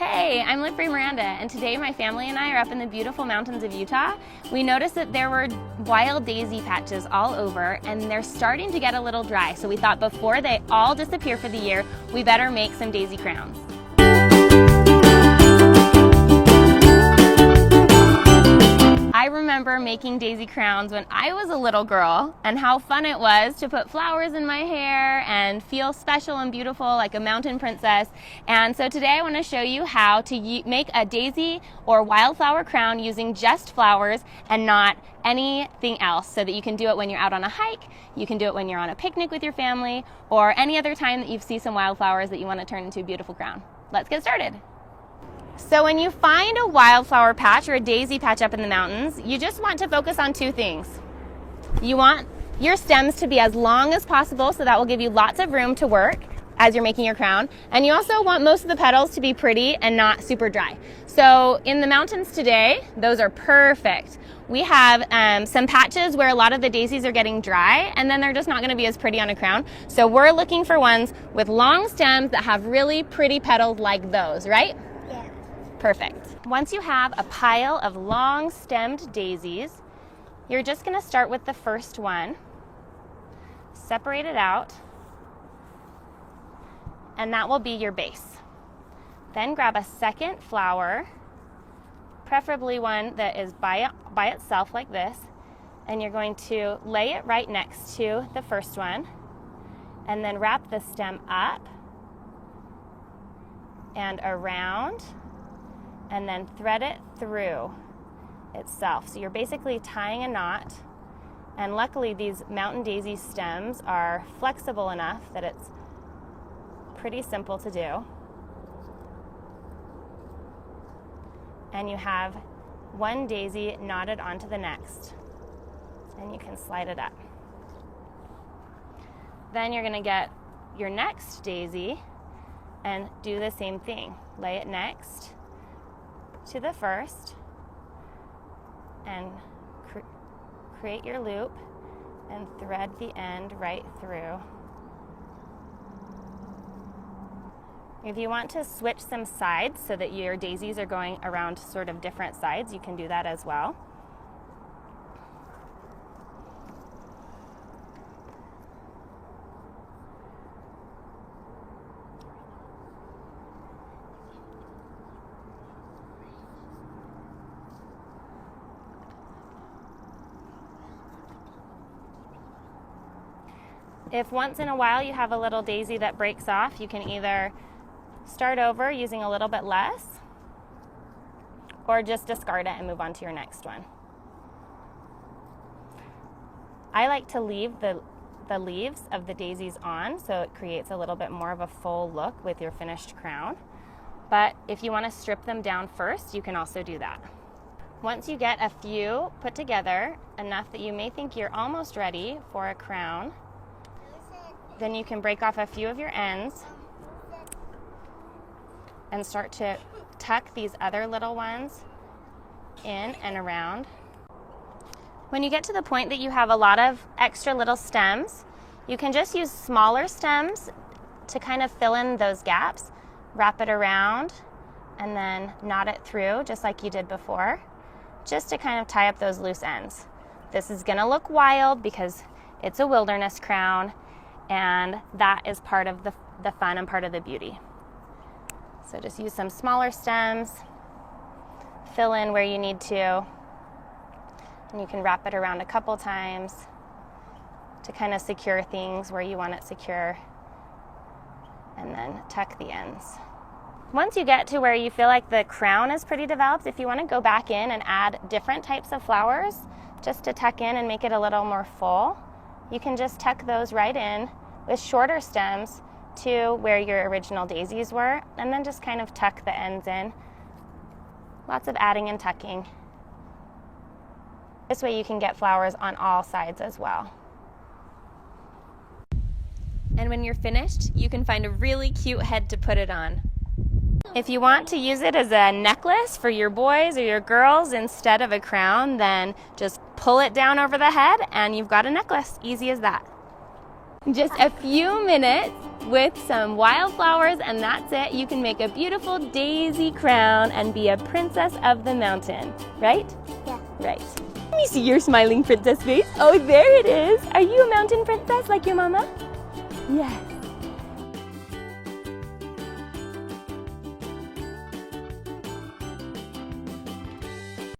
Hey, I'm Liv Miranda, and today my family and I are up in the beautiful mountains of Utah. We noticed that there were wild daisy patches all over, and they're starting to get a little dry, so we thought before they all disappear for the year, we better make some daisy crowns. I remember making daisy crowns when I was a little girl and how fun it was to put flowers in my hair and feel special and beautiful like a mountain princess. And so today I want to show you how to make a daisy or wildflower crown using just flowers and not anything else, so that you can do it when you're out on a hike, you can do it when you're on a picnic with your family, or any other time that you see some wildflowers that you want to turn into a beautiful crown. Let's get started. So when you find a wildflower patch or a daisy patch up in the mountains, you just want to focus on two things. You want your stems to be as long as possible, so that will give you lots of room to work as you're making your crown. And you also want most of the petals to be pretty and not super dry. So in the mountains today, those are perfect. We have some patches where a lot of the daisies are getting dry, and then they're just not going to be as pretty on a crown. So we're looking for ones with long stems that have really pretty petals like those, right? Yeah. Perfect. Once you have a pile of long stemmed daisies, you're just going to start with the first one, separate it out, and that will be your base. Then grab a second flower, preferably one that is by itself like this, and you're going to lay it right next to the first one, and then wrap the stem up and around, and then thread it through itself. So you're basically tying a knot, and luckily these mountain daisy stems are flexible enough that it's pretty simple to do. And you have one daisy knotted onto the next, and you can slide it up. Then you're going to get your next daisy and do the same thing. Lay it next to the first and create your loop and thread the end right through. If you want to switch some sides so that your daisies are going around sort of different sides, you can do that as well. If once in a while you have a little daisy that breaks off, you can either start over using a little bit less, or just discard it and move on to your next one. I like to leave the leaves of the daisies on, so it creates a little bit more of a full look with your finished crown. But if you want to strip them down first, you can also do that. Once you get a few put together, enough that you may think you're almost ready for a crown, then you can break off a few of your ends and start to tuck these other little ones in and around. When you get to the point that you have a lot of extra little stems, you can just use smaller stems to kind of fill in those gaps. Wrap it around and then knot it through just like you did before, just to kind of tie up those loose ends. This is going to look wild because it's a wilderness crown, and that is part of the fun and part of the beauty. So just use some smaller stems, fill in where you need to, and you can wrap it around a couple times to kind of secure things where you want it secure, and then tuck the ends. Once you get to where you feel like the crown is pretty developed, if you want to go back in and add different types of flowers just to tuck in and make it a little more full, you can just tuck those right in with shorter stems to where your original daisies were, and then just kind of tuck the ends in. Lots of adding and tucking. This way you can get flowers on all sides as well. And when you're finished, you can find a really cute head to put it on. If you want to use it as a necklace for your boys or your girls instead of a crown, then just pull it down over the head and you've got a necklace. Easy as that. Just a few minutes with some wildflowers and that's it. You can make a beautiful daisy crown and be a princess of the mountain, right? Yeah. Right. Let me see your smiling princess face. Oh, there it is. Are you a mountain princess like your mama? Yes.